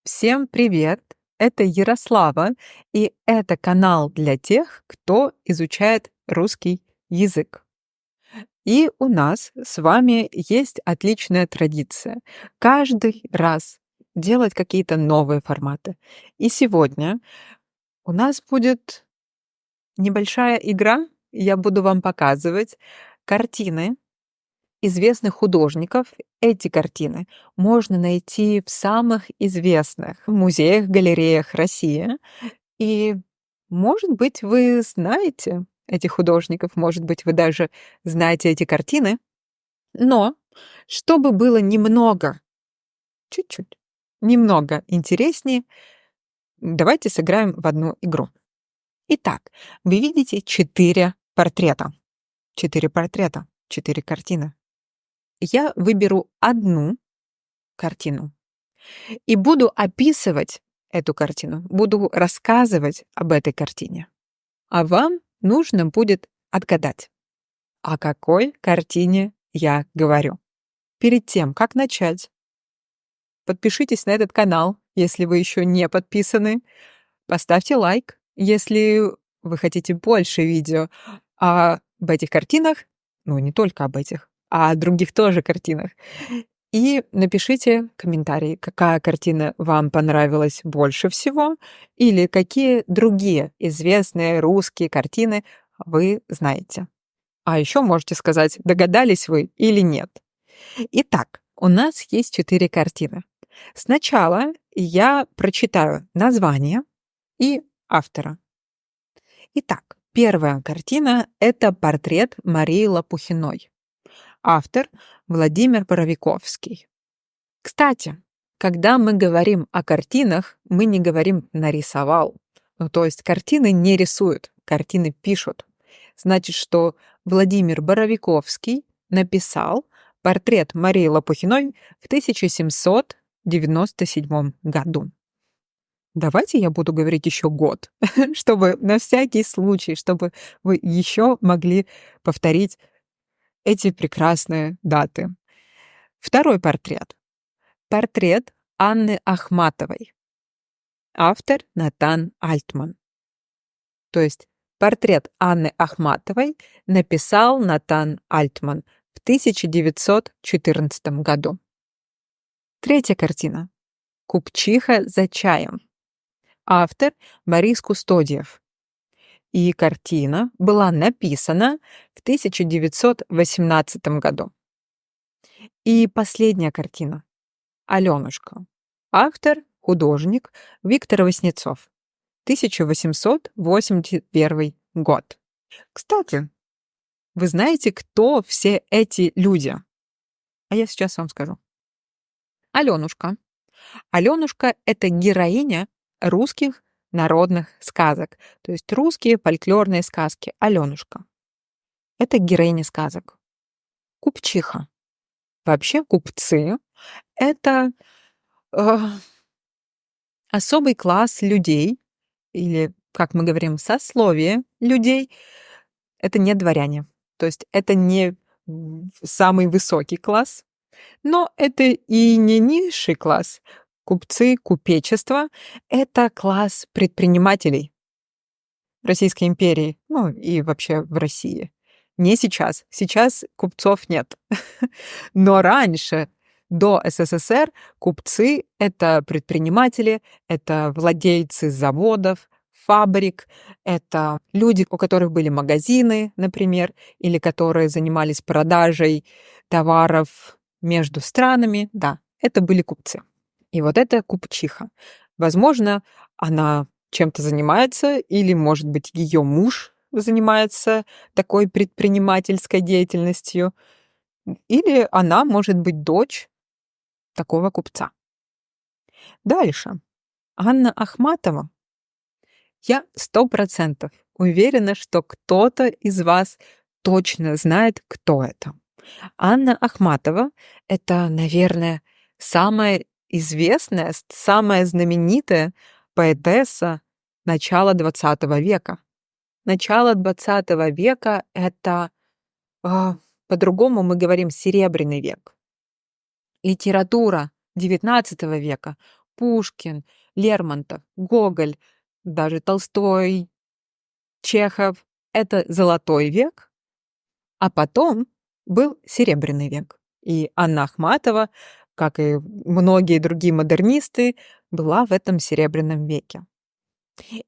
Всем привет! Это Ярослава, и это канал для тех, кто изучает русский язык. И у нас с вами есть отличная традиция каждый раз делать какие-то новые форматы. И сегодня у нас будет небольшая игра. Я буду вам показывать картины известных художников. Эти картины можно найти в самых известных музеях, галереях России. И, может быть, вы знаете этих художников, может быть, вы даже знаете эти картины. Но чтобы было чуть-чуть, немного интереснее, давайте сыграем в одну игру. Итак, вы видите 4 портрета. 4 портрета, 4 картины. Я выберу одну картину и буду описывать эту картину, буду рассказывать об этой картине. А вам нужно будет отгадать, о какой картине я говорю. Перед тем, как начать, подпишитесь на этот канал, если вы еще не подписаны. Поставьте лайк, если вы хотите больше видео об этих картинах, ну, не только об этих, а о других тоже картинах. И напишите комментарий, какая картина вам понравилась больше всего или какие другие известные русские картины вы знаете. А еще можете сказать, догадались вы или нет. Итак, у нас есть 4 картины. Сначала я прочитаю название и автора. Итак, первая картина — это портрет Марии Лопухиной. Автор Владимир Боровиковский. Кстати, когда мы говорим о картинах, мы не говорим «нарисовал». Ну, то есть картины не рисуют, картины пишут. Значит, что Владимир Боровиковский написал портрет Марии Лопухиной в 1797 году. Давайте я буду говорить еще год, чтобы на всякий случай, чтобы вы еще могли повторить эти прекрасные даты. Второй портрет. Портрет Анны Ахматовой. Автор Натан Альтман. То есть портрет Анны Ахматовой написал Натан Альтман в 1914 году. Третья картина. «Купчиха за чаем». Автор Борис Кустодиев. И картина была написана в 1918 году. И последняя картина. «Алёнушка». Автор, художник Виктор Васнецов. 1881 год. Кстати, вы знаете, кто все эти люди? А я сейчас вам скажу. Алёнушка. Алёнушка — это героиня русских народных сказок, то есть русские фольклорные сказки. Алёнушка. Это героиня сказок. Купчиха. Вообще купцы — это особый класс людей, или, как мы говорим, сословие людей. Это не дворяне. То есть это не самый высокий класс, но это и не низший класс. Купцы, купечество — это класс предпринимателей Российской империи, ну и вообще в России. Не сейчас. Сейчас купцов нет. Но раньше, до СССР, купцы — это предприниматели, это владельцы заводов, фабрик, это люди, у которых были магазины, например, или которые занимались продажей товаров между странами. Да, это были купцы. И вот это купчиха. Возможно, она чем-то занимается, или, может быть, ее муж занимается такой предпринимательской деятельностью, или она может быть дочь такого купца. Дальше. Анна Ахматова. Я 100% уверена, что кто-то из вас точно знает, кто это. Анна Ахматова — это, наверное, самая известная, самая знаменитая поэтесса начала XX века. Начало XX века — это, по-другому мы говорим, Серебряный век. Литература XIX века Пушкин, Лермонтов, Гоголь, даже Толстой, Чехов. Это золотой век, а потом был серебряный век. И Анна Ахматова, как и многие другие модернисты, была в этом серебряном веке.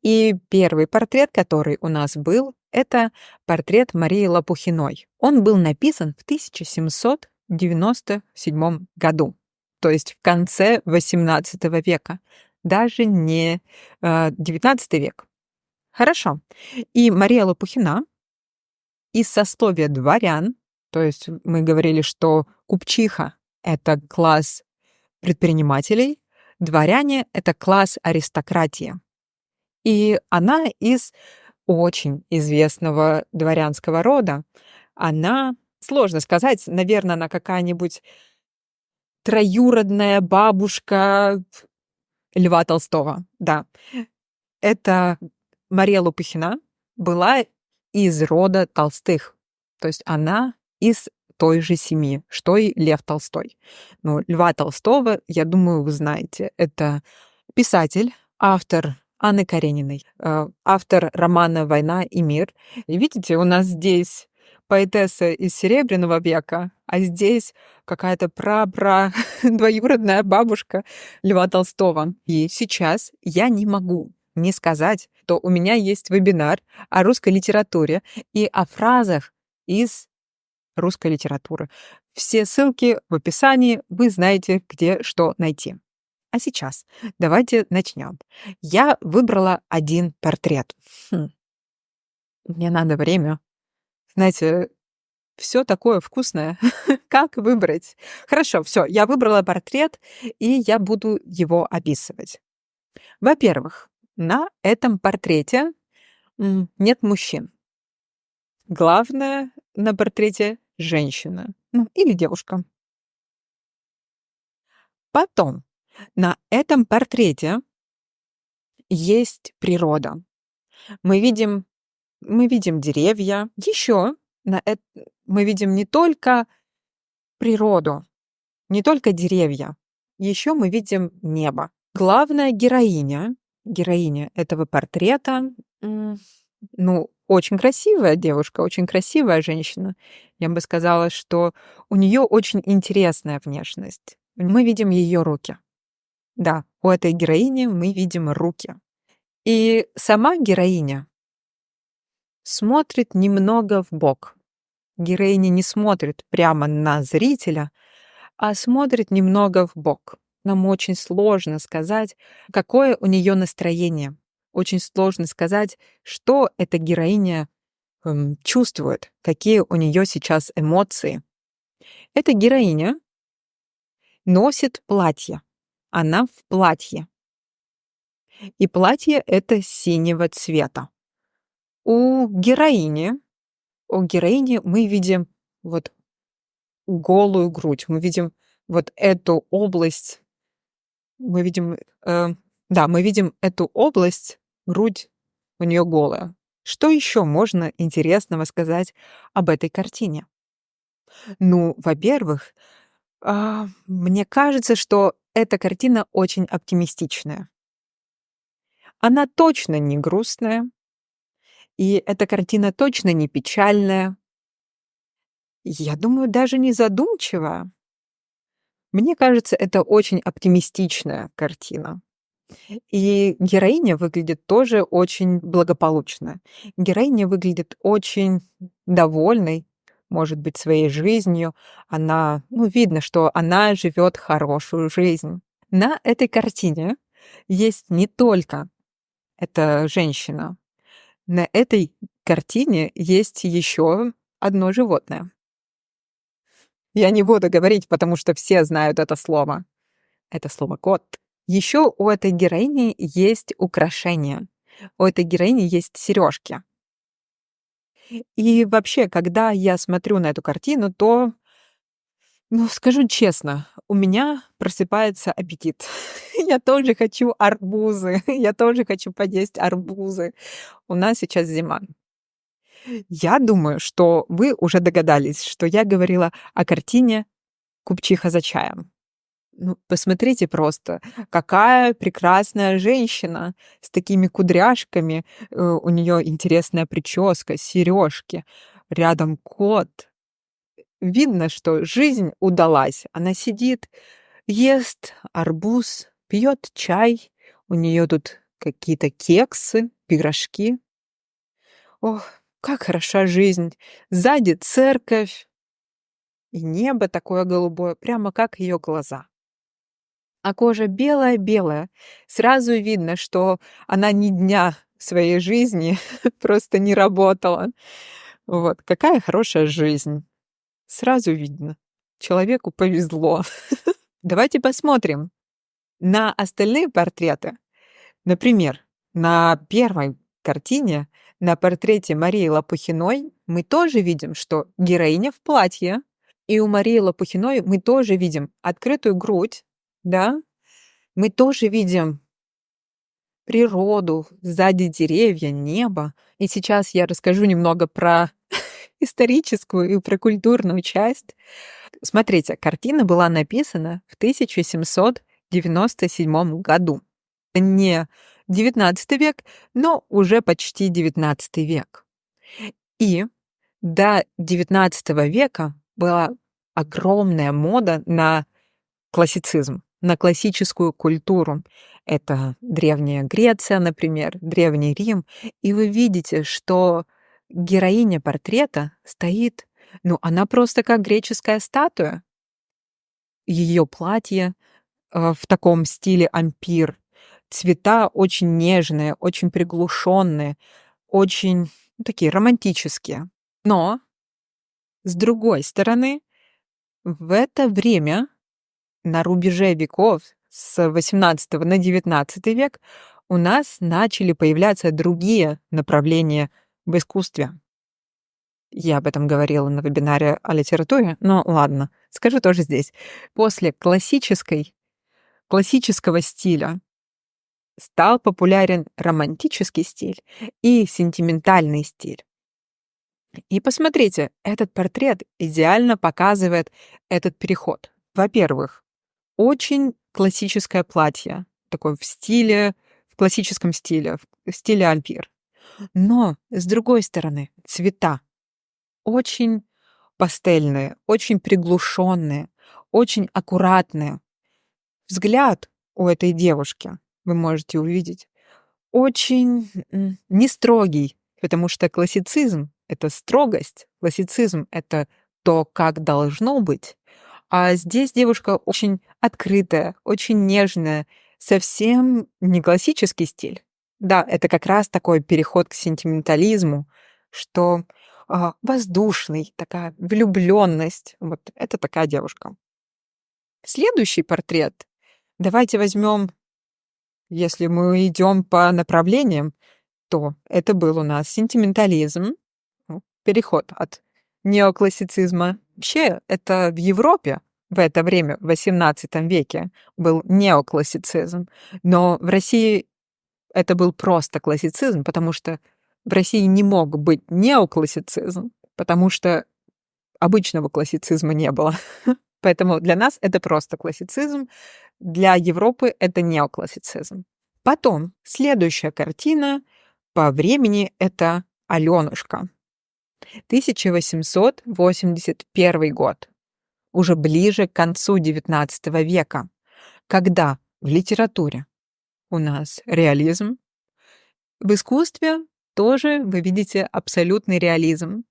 И первый портрет, который у нас был, это портрет Марии Лопухиной. Он был написан в 1797 году, то есть в конце XVIII века, даже не XIX век. Хорошо. И Мария Лопухина из сословия дворян, то есть мы говорили, что купчиха — это класс предпринимателей, дворяне — это класс аристократии. И она из очень известного дворянского рода. Она, сложно сказать, наверное, она какая-нибудь троюродная бабушка Льва Толстого. Да, это Мария Лопухина была из рода Толстых. То есть она из той же семьи, что и Лев Толстой. Но Льва Толстого, я думаю, вы знаете. Это писатель, автор Анны Карениной, автор романа «Война и мир». И видите, у нас здесь поэтесса из Серебряного века, а здесь какая-то двоюродная бабушка Льва Толстого. И сейчас я не могу не сказать, что у меня есть вебинар о русской литературе и о фразах из русской литературы. Все ссылки в описании, вы знаете, где что найти. А сейчас давайте начнем. Я выбрала один портрет. Мне надо время. Знаете, все такое вкусное. Как выбрать? Хорошо, все, я выбрала портрет, и я буду его описывать. Во-первых, на этом портрете нет мужчин. Главное на портрете — женщина, ну, или девушка. Потом, на этом портрете есть природа. Мы видим деревья. Еще мы видим не только природу, не только деревья. Еще мы видим небо. Главная героиня этого портрета, ну, очень красивая девушка, очень красивая женщина. Я бы сказала, что у нее очень интересная внешность. Мы видим ее руки. Да, у этой героини мы видим руки. И сама героиня смотрит немного вбок. Героиня не смотрит прямо на зрителя, а смотрит немного вбок. Нам очень сложно сказать, какое у нее настроение. Очень сложно сказать, что эта героиня чувствует, какие у нее сейчас эмоции. Эта героиня носит платье. Она в платье. И платье это синего цвета. У героини мы видим вот голую грудь. Мы видим вот эту область. Мы видим, мы видим эту область, грудь у нее голая. Что еще можно интересного сказать об этой картине? Ну, во-первых, мне кажется, что эта картина очень оптимистичная. Она точно не грустная, и эта картина точно не печальная. Я думаю, даже не задумчивая. Мне кажется, это очень оптимистичная картина. И героиня выглядит тоже очень благополучно. Героиня выглядит очень довольной, может быть, своей жизнью. Видно, что она живет хорошую жизнь. На этой картине есть не только эта женщина. На этой картине есть еще одно животное. Я не буду говорить, потому что все знают это слово. Это слово «кот». Еще у этой героини есть украшения. У этой героини есть сережки. И вообще, когда я смотрю на эту картину, то, скажу честно, у меня просыпается аппетит. Я тоже хочу арбузы. Я тоже хочу поесть арбузы. У нас сейчас зима. Я думаю, что вы уже догадались, что я говорила о картине «Купчиха за чаем». Ну, посмотрите просто, какая прекрасная женщина с такими кудряшками. У нее интересная прическа, сережки, рядом кот. Видно, что жизнь удалась. Она сидит, ест арбуз, пьет чай. У нее тут какие-то кексы, пирожки. Ох, как хороша жизнь. Сзади церковь и небо такое голубое, прямо как ее глаза. А кожа белая-белая. Сразу видно, что она ни дня своей жизни просто не работала. Вот, какая хорошая жизнь. Сразу видно. Человеку повезло. Давайте посмотрим на остальные портреты. Например, на первой картине, на портрете Марии Лопухиной, мы тоже видим, что героиня в платье. И у Марии Лопухиной мы тоже видим открытую грудь, да, мы тоже видим природу, сзади деревья, небо. И сейчас я расскажу немного про историческую и про культурную часть. Смотрите, картина была написана в 1797 году. Не XIX век, но уже почти XIX век. И до XIX века была огромная мода на классицизм, на классическую культуру. Это Древняя Греция, например, Древний Рим. И вы видите, что героиня портрета стоит, ну, она просто как греческая статуя. Ее платье в таком стиле ампир. Цвета очень нежные, очень приглушенные, очень такие романтические. Но, с другой стороны, в это время на рубеже веков с 18 на 19 век у нас начали появляться другие направления в искусстве. Я об этом говорила на вебинаре о литературе, но ладно, скажу тоже здесь. После классического стиля стал популярен романтический стиль и сентиментальный стиль. И посмотрите, этот портрет идеально показывает этот переход. Во-первых, очень классическое платье, такое в классическом стиле, в стиле ампир. Но, с другой стороны, цвета очень пастельные, очень приглушенные, очень аккуратные. Взгляд у этой девушки, вы можете увидеть, очень не строгий, потому что классицизм — это строгость, классицизм — это то, как должно быть. А здесь девушка очень открытая, очень нежная, совсем не классический стиль. Да, это как раз такой переход к сентиментализму, что воздушный, такая влюбленность. Вот это такая девушка. Следующий портрет. Давайте возьмем, если мы идем по направлениям, то это был у нас сентиментализм, переход от неоклассицизма. Вообще, это в Европе в это время, в XVIII веке, был неоклассицизм, но в России это был просто классицизм, потому что в России не мог быть неоклассицизм, потому что обычного классицизма не было. Поэтому для нас это просто классицизм, для Европы это неоклассицизм. Потом следующая картина по времени — это «Алёнушка». 1881 год, уже ближе к концу XIX века, когда в литературе у нас реализм, в искусстве тоже вы видите абсолютный реализм.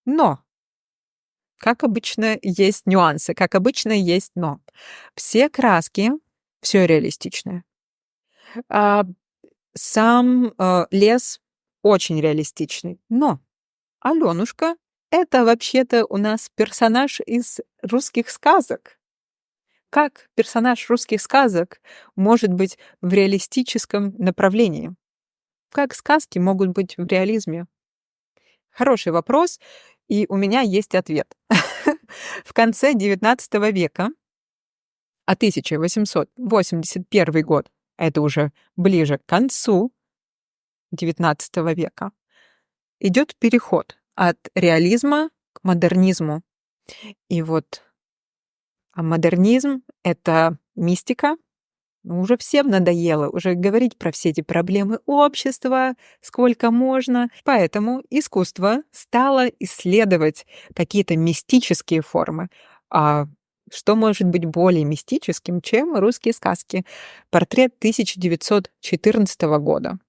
Но, как обычно, есть нюансы, как обычно, есть но. Все краски, все реалистичное. А, Сам лес очень реалистичный, но Алёнушка — это вообще-то у нас персонаж из русских сказок. Как персонаж русских сказок может быть в реалистическом направлении? Как сказки могут быть в реализме? Хороший вопрос, и у меня есть ответ. В конце XIX века, 1881 год, это уже ближе к концу XIX века, идет переход от реализма к модернизму. И вот модернизм — это мистика. Ну, уже всем надоело уже говорить про все эти проблемы общества, сколько можно. Поэтому искусство стало исследовать какие-то мистические формы. А что может быть более мистическим, чем русские сказки? Портрет 1914 года.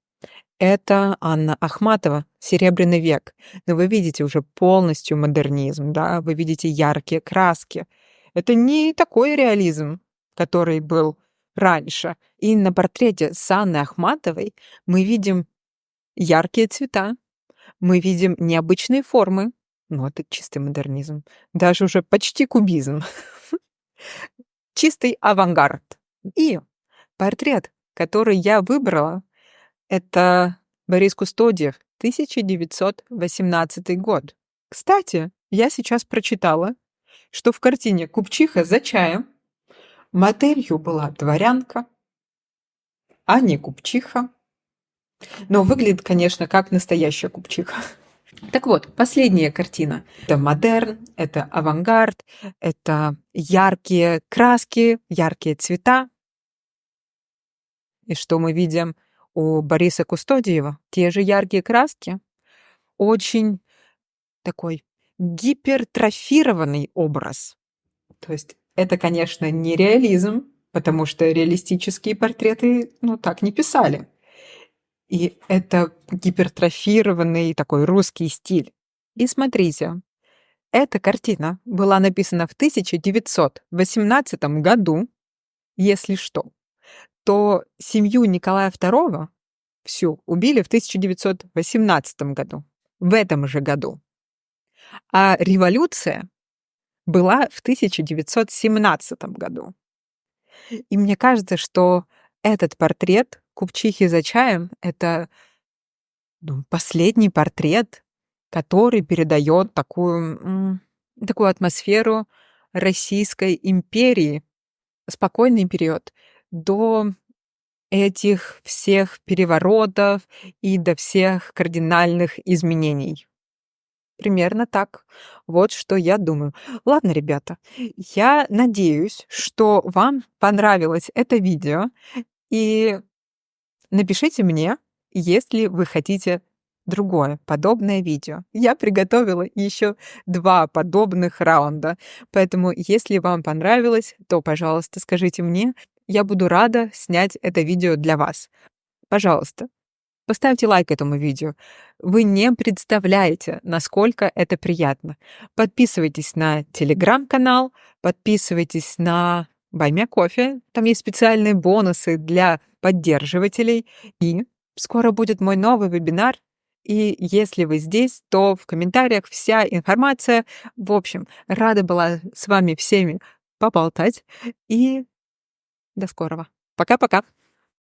Это Анна Ахматова «Серебряный век». Но вы видите уже полностью модернизм, да, вы видите яркие краски. Это не такой реализм, который был раньше. И на портрете с Анной Ахматовой мы видим яркие цвета, мы видим необычные формы. Ну, это чистый модернизм. Даже уже почти кубизм. Чистый авангард. И портрет, который я выбрала, это Борис Кустодиев, 1918 год. Кстати, я сейчас прочитала, что в картине «Купчиха за чаем» моделью была дворянка, а не купчиха. Но выглядит, конечно, как настоящая купчиха. Так вот, последняя картина. Это модерн, это авангард, это яркие краски, яркие цвета. И что мы видим у Бориса Кустодиева? Те же яркие краски, очень такой гипертрофированный образ. То есть это, конечно, не реализм, потому что реалистические портреты, ну, так не писали. И это гипертрофированный такой русский стиль. И смотрите, эта картина была написана в 1918 году, если что, то семью Николая II всю убили в 1918 году, в этом же году. А революция была в 1917 году. И мне кажется, что этот портрет купчихи за чаем — это последний портрет, который передает такую атмосферу Российской империи, спокойный период, до этих всех переворотов и до всех кардинальных изменений. Примерно так. Вот что я думаю. Ладно, ребята, я надеюсь, что вам понравилось это видео. И напишите мне, если вы хотите другое подобное видео. Я приготовила еще 2 подобных раунда. Поэтому, если вам понравилось, то, пожалуйста, скажите мне. Я буду рада снять это видео для вас. Пожалуйста. Поставьте лайк этому видео. Вы не представляете, насколько это приятно. Подписывайтесь на телеграм-канал, подписывайтесь на Buy Me Coffee. Там есть специальные бонусы для поддерживателей. И скоро будет мой новый вебинар. И если вы здесь, то в комментариях вся информация. В общем, рада была с вами всеми поболтать. И до скорого. Пока-пока.